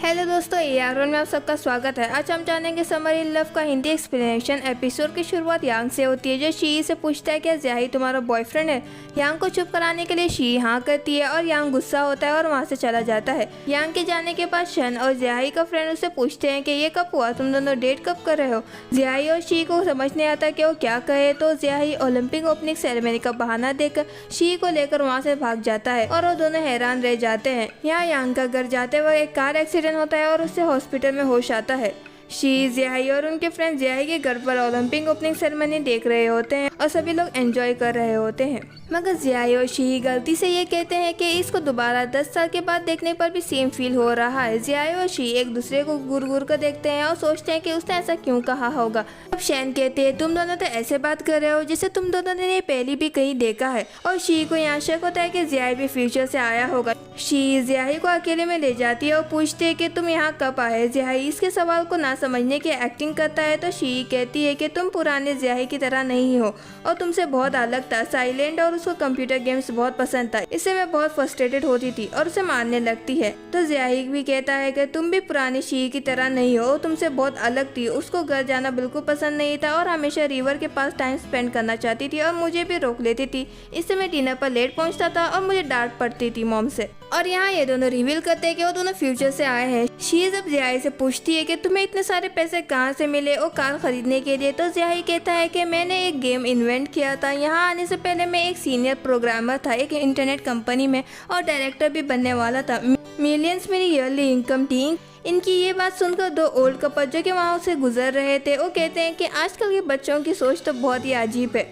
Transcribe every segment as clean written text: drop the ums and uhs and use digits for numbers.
Hello दोस्तों, AR में आप सबका स्वागत है। आज हम जानेंगे समर इन लव का हिंदी एक्सप्लेनेशन। एपिसोड की शुरुआत यांग से होती है, जो शी से पूछता है क्या ज़ियाही तुम्हारा बॉयफ्रेंड है। यांग को चुप कराने के लिए शी हाँ करती है और यांग गुस्सा होता है और वहाँ से चला जाता है। यांग के जाने के बाद शन और ज़ियाही का फ्रेंड उससे पूछते हैं कि ये कब हुआ, तुम दोनों डेट कब कर रहे हो। ज़ियाही और शी को समझ नहीं आता कि वो क्या कहे, तो ज़ियाही ओलंपिक ओपनिंग सेरेमनी का बहाना देकर शी को लेकर वहाँ से भाग जाता है और वो दोनों हैरान रह जाते हैं। यहाँ यांग का घर जाते वक्त एक कार एक्सीडेंट होता है और उससे हॉस्पिटल में होश आता है। शी, ज़ियाही और उनके फ्रेंड ज़ियाही के घर पर ओलंपिक ओपनिंग सेरेमनी देख रहे होते हैं और सभी लोग एंजॉय कर रहे होते हैं, मगर ज़ियाही और शी गलती से ये कहते हैं कि इसको दोबारा 10 साल के बाद देखने पर भी सेम फील हो रहा है। ज़ियाही और शी एक दूसरे को घूर घूर कर देखते हैं और सोचते हैं कि उसने ऐसा क्यों कहा होगा। अब शैन कहते हैं तुम दोनों तो ऐसे बात कर रहे हो जैसे तुम दोनों ने पहले भी कहीं देखा है, और शी को यहाँ शक होता है कि ज़ियाही भी फ्यूचर से आया होगा। शी ज़ियाही को अकेले में ले जाती है और पूछती है कि तुम यहाँ कब आए। ज़ियाही इसके सवाल को ना समझने की एक्टिंग करता है, तो शी कहती है कि तुम पुराने ज़ियाही की तरह नहीं हो और तुमसे बहुत अलग था, साइलेंट, और उसको कंप्यूटर गेम्स बहुत पसंद था। इससे मैं बहुत फ्रस्ट्रेटेड होती थी और उसे मारने लगती है। तो ज़ियाही भी कहता है कि तुम भी पुरानी शी की तरह नहीं हो, तुमसे बहुत अलग थी। उसको घर जाना बिल्कुल पसंद नहीं था और हमेशा रिवर के पास टाइम स्पेंड करना चाहती थी और मुझे भी रोक लेती थी। इससे मैं डिनर पर लेट पहुंचता था और मुझे डांट पड़ती थी मॉम से। और यहाँ ये दोनों रिवील करते हैं कि वो दोनों फ्यूचर से आए हैं। शी जब ज़ियाही से पूछती है कि तुम्हें इतने सारे पैसे कहाँ से मिले और कार खरीदने के लिए, तो ज़ियाही कहता है कि मैंने एक गेम इन्वेंट किया था। यहाँ आने से पहले मैं एक सीनियर प्रोग्रामर था एक इंटरनेट कंपनी में और डायरेक्टर भी बनने वाला था। मिलियंस मेरी ईयरली इनकम थी। इनकी ये बात सुनकर दो ओल्ड कपल जो कि वहाँ से गुजर रहे थे, वो कहते हैं कि आजकल के बच्चों की सोच तो बहुत ही अजीब है।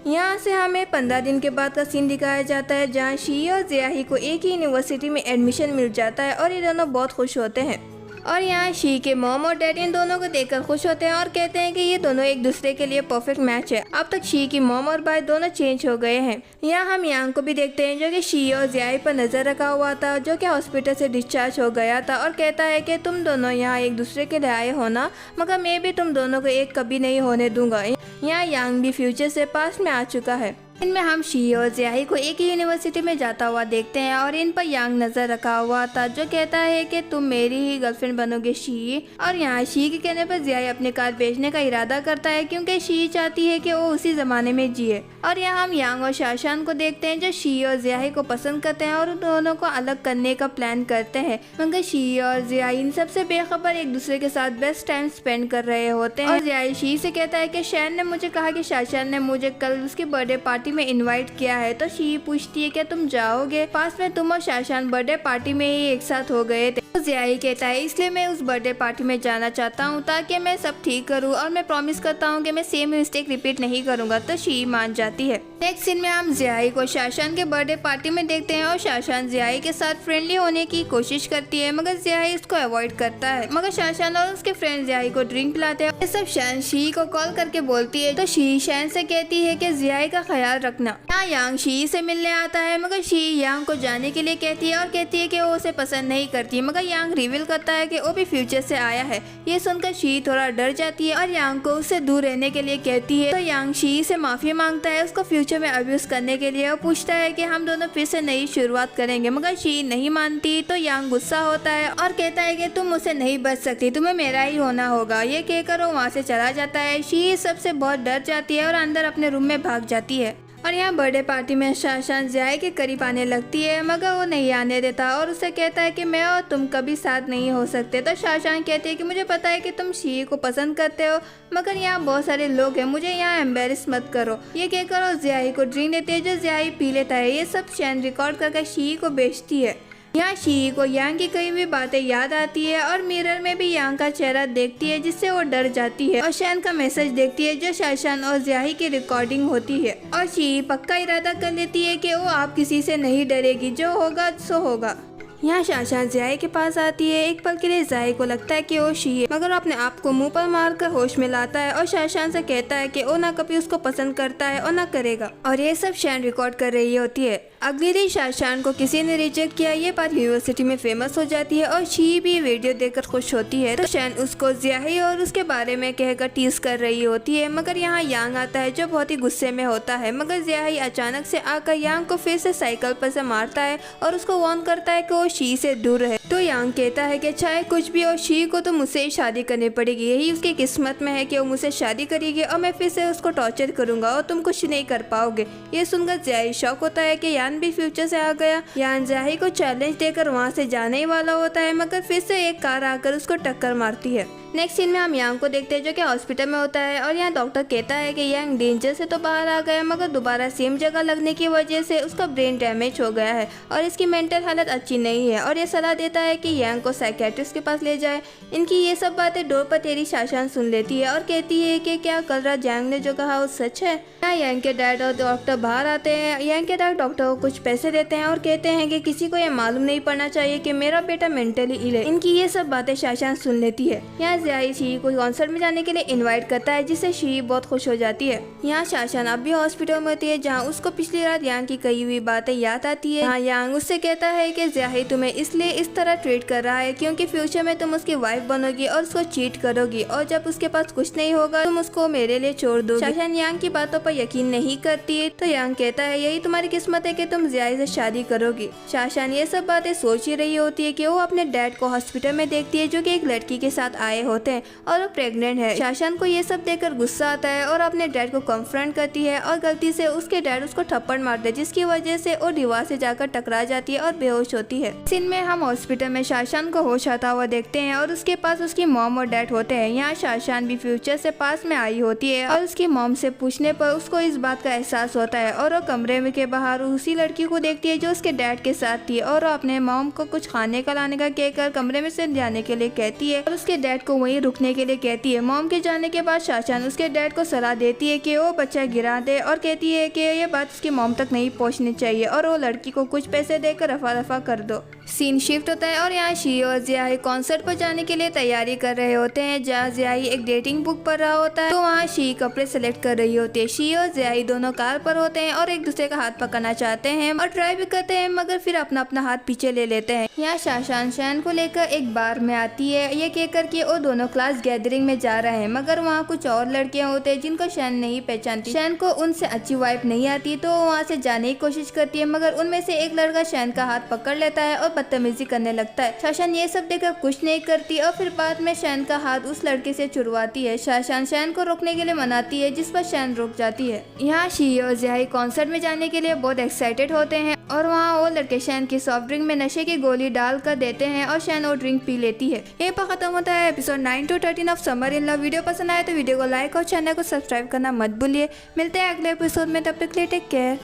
यहाँ से हमें 15 दिन के बाद का सीन दिखाया जाता है, जहाँ शी और ज़ियाही को एक ही यूनिवर्सिटी में एडमिशन मिल जाता है और ये दोनों बहुत खुश होते हैं। और यहाँ शी के मॉम और डैडी इन दोनों को देखकर खुश होते हैं और कहते हैं कि ये दोनों एक दूसरे के लिए परफेक्ट मैच है। अब तक शी की मॉम और भाई दोनों चेंज हो गए हैं। यहाँ हम यांग को भी देखते हैं, जो कि शी और ज़ियाही पर नजर रखा हुआ था, जो कि हॉस्पिटल से डिस्चार्ज हो गया था, और कहता है कि तुम दोनों यहाँ एक दूसरे के लिए आए हो ना, मगर मैं भी तुम दोनों को एक कभी नहीं होने दूंगा। यहाँ यांग भी फ्यूचर से पास्ट में आ चुका है। इनमें हम शी और ज़ियाही को एक ही यूनिवर्सिटी में जाता हुआ देखते हैं और इन पर यांग नजर रखा हुआ था, जो कहता है कि तुम मेरी ही गर्लफ्रेंड बनोगे शी। और यहाँ शी के कहने पर ज़ियाही अपनी कार बेचने का इरादा करता है, क्योंकि शी चाहती है कि वो उसी जमाने में जिए। और यहाँ हम यांग और शाशान को देखते हैं, जो शी और ज़ियाही को पसंद करते हैं और उन दोनों को अलग करने का प्लान करते हैं, मगर शी और ज़ियाही इन सबसे बेखबर एक दूसरे के साथ बेस्ट टाइम स्पेंड कर रहे होते हैं। और ज़ियाही शी से कहता है कि शैन ने मुझे कहा कि शाशान ने मुझे कल उसकी बर्थडे पार्टी में इनवाइट किया है, तो शी पूछती है कि तुम जाओगे। पास में तुम और शाशान बर्थडे पार्टी में ही एक साथ हो गए थे। तो ज़ियाही कहता है इसलिए मैं उस बर्थडे पार्टी में जाना चाहता हूँ ताकि मैं सब ठीक करूँ, और मैं प्रॉमिस करता हूँ कि मैं सेम मिस्टेक रिपीट नहीं करूँगा। तो शी मान जाती है। नेक्स्ट सीन में हम ज़ियाही को शाशान के बर्थडे पार्टी में देखते हैं और शाशान ज़ियाही के साथ फ्रेंडली होने की कोशिश करती है, मगर ज़ियाही उसको अवॉइड करता है। मगर शाशान और उसके फ्रेंड ज़ियाही को ड्रिंक पिलाते हैं। ये सब शैन शी को कॉल करके बोलती है, तो शी शैन से कहती है कि ज़ियाही का ख्याल रखना। यहाँ यांग शी से मिलने आता है, मगर शी यांग को जाने के लिए कहती है और कहती है कि वो उसे पसंद नहीं करती, मगर यांग रिवील करता है कि वो भी फ्यूचर से आया है। ये सुनकर शी थोड़ा डर जाती है और यांग को उससे दूर रहने के लिए कहती है। तो यांग शी से माफी मांगता है उसको फ्यूचर में अब्यूज करने के लिए, और पूछता है कि हम दोनों फिर से नई शुरुआत करेंगे, मगर शी नहीं मानती। तो यांग गुस्सा होता है और कहता है कि तुम मुझसे नहीं बच सकती, तुम्हें मेरा ही होना होगा। ये कहकर वो वहाँ से चला जाता है। शी सबसे बहुत डर जाती है और अंदर अपने रूम में भाग जाती है। और यहाँ बर्थडे पार्टी में शाशान ज़ियाही के करीब आने लगती है, मगर वो नहीं आने देता और उससे कहता है कि मैं और तुम कभी साथ नहीं हो सकते। तो शाशान कहती है कि मुझे पता है कि तुम शी को पसंद करते हो, मगर यहाँ बहुत सारे लोग हैं, मुझे यहाँ एम्बेरस मत करो। ये कहकर वो ज़ियाही को ड्रिंक देती है, जो ज़ियाही पी लेता है। ये सब शैन रिकॉर्ड करके शी को बेचती है। यहाँ शी को यांग की कई भी बातें याद आती है और मिरर में भी यांग का चेहरा देखती है, जिससे वो डर जाती है और शैन का मैसेज देखती है, जो शाशान और ज़ियाही की रिकॉर्डिंग होती है। और शी पक्का इरादा कर लेती है कि वो आप किसी से नहीं डरेगी, जो होगा सो होगा। यहाँ शाशान ज़ियाही के पास आती है। एक पल के लिए ज़ियाही को लगता है कि वो शी है, मगर अपने आप को मुंह पर मारकर होश में लाता है और शाशान से कहता है कि वो ना कभी उसको पसंद करता है और ना करेगा। और ये सब शैन रिकॉर्ड कर रही होती है। अगले दिन शाशान को किसी ने रिजेक्ट किया, ये बात यूनिवर्सिटी में फेमस हो जाती है और शी भी वीडियो देखकर खुश होती है। तो शैन उसको ज़ियाही और उसके बारे में कहकर टीज कर रही होती है, मगर यहाँ यांग आता है, जो बहुत ही गुस्से में होता है। मगर ज़ियाही अचानक से आकर यांग को फिर से साइकिल पर से मारता है और उसको वार्न करता है कि वो वो शी से दूर रहे। तो यांग कहता है कि चाहे कुछ भी हो, शी को तो मुझसे ही शादी करनी पड़ेगी, यही उसकी किस्मत में है कि वो मुझसे शादी करेगी और मैं फिर से उसको टॉर्चर करूंगा और तुम कुछ नहीं कर पाओगे। ये सुनकर जियाही शॉक होता है कि यान भी फ्यूचर से आ गया। यान जियाही को चैलेंज देकर वहाँ से जाने ही वाला होता है, मगर फिर से एक कार आकर उसको टक्कर मारती है। नेक्स्ट सीन में हम यांग को देखते हैं जो कि हॉस्पिटल में होता है और यहाँ डॉक्टर कहता है कि यांग डेंजर से तो बाहर आ गया, मगर दोबारा सेम जगह लगने की वजह से उसका ब्रेन डैमेज हो गया है और इसकी मेंटल हालत अच्छी नहीं है, और ये सलाह देता है कि यांग को साइकेट्रिस्ट के पास ले जाए। इनकी ये सब बातें डोर पर तेरी शाशान सुन लेती है और कहती है कि क्या कल रात यांग ने जो कहा वो सच है। यहाँ यांग के डैड और डॉक्टर बाहर आते हैं। यांग के डैड डॉक्टर को कुछ पैसे देते हैं और कहते हैं कि किसी को ये मालूम नहीं पड़ना चाहिए कि मेरा बेटा मेंटली इल है। इनकी ये सब बातें शाशान सुन लेती है। यहाँ जियाही शी को कॉन्सर्ट में जाने के लिए इनवाइट करता है, जिससे शी बहुत खुश हो जाती है। यहाँ शाशान अब भी हॉस्पिटल में होती है, जहाँ उसको पिछली रात यांग की कही हुई बातें याद आती है। हाँ, यांग उससे कहता है कि जियाही तुम्हें इसलिए इस तरह ट्रीट कर रहा है क्योंकि फ्यूचर में तुम उसकी वाइफ बनोगी और उसको चीट करोगी, और जब उसके पास कुछ नहीं होगा तुम उसको मेरे लिए छोड़ दोगी। शाशान यांग की बातों पर यकीन नहीं करती है, तो यांग कहता है यही तुम्हारी किस्मत है कि तुम जियाही से शादी करोगी। शाशान ये सब बातें सोच ही रही होती है कि वो अपने डैड को हॉस्पिटल में देखती है जो कि एक लड़की के साथ आए होते हैं और वो प्रेग्नेंट है। शाशान को ये सब देखकर गुस्सा आता है और अपने डैड को कन्फ्रंट करती है और गलती से उसके डैड उसको थप्पड़ मारते हैं, जिसकी वजह से वो दीवार से जाकर टकरा जाती है और बेहोश होती है। सीन में हम हॉस्पिटल में शाशान को होश आता हुआ देखते हैं और उसके पास उसकी मॉम और डैड होते हैं। यहाँ शाशान भी फ्यूचर से पास में आई होती है और उसकी मॉम से पूछने पर उसको इस बात का एहसास होता है और वो कमरे में के बाहर उसी लड़की को देखती है जो उसके डैड के साथ थी, और वो अपने मॉम को कुछ खाने का लाने का कहकर कमरे में से जाने के लिए कहती है और उसके डैड को वहीं रुकने के लिए कहती है। मॉम के जाने के बाद शाशान उसके डैड को सलाह देती है कि वो बच्चा गिरा दे और कहती है कि ये बात उसकी मॉम तक नहीं पहुंचनी चाहिए और वो लड़की को कुछ पैसे देकर रफा दफा कर दो। सीन शिफ्ट होता है और यहाँ शी और जियाही कॉन्सर्ट पर जाने के लिए तैयारी कर रहे होते हैं, जहाँ जियाही एक डेटिंग बुक पढ़ रहा होता है तो वहाँ शी कपड़े सेलेक्ट कर रही होती है। शी और जियाही दोनों कार पर होते हैं और एक दूसरे का हाथ पकड़ना चाहते हैं और ट्राई भी करते हैं, मगर फिर अपना अपना हाथ पीछे ले लेते हैं। यहाँ शाशान शैन को लेकर एक बार में आती है, ये कहकर कि वो दोनों क्लास गैदरिंग में जा रहे हैं, मगर वहाँ कुछ और लड़कियाँ होते हैं जिनको शैन नहीं पहचानती। शैन को उनसे अच्छी वाइफ नहीं आती तो वो वहाँ से जाने की कोशिश करती है, मगर उनमें से एक लड़का शैन का हाथ पकड़ लेता है और बदतमीजी करने लगता है। शाशान ये सब देखकर कुछ नहीं करती और फिर बाद में शैन का हाथ उस लड़के से छुड़वाती है। शाशान शैन को रोकने के लिए मनाती है, जिस पर शैन रुक जाती है। यहाँ शी और जियाही कॉन्सर्ट में जाने के लिए बहुत एक्साइटेड होते हैं और वहाँ वो लड़के शैन की सॉफ्ट ड्रिंक में नशे की गोली डाल कर देते हैं और शैन वो ड्रिंक पी लेती है। ये पर खत्म होता है episode 9 to 13 of summer in love. Video पसंद आए तो वीडियो को लाइक और चैनल को सब्सक्राइब करना मत भूलिए। मिलते हैं अगले एपिसोड में, तब तक के लिए टेक केयर।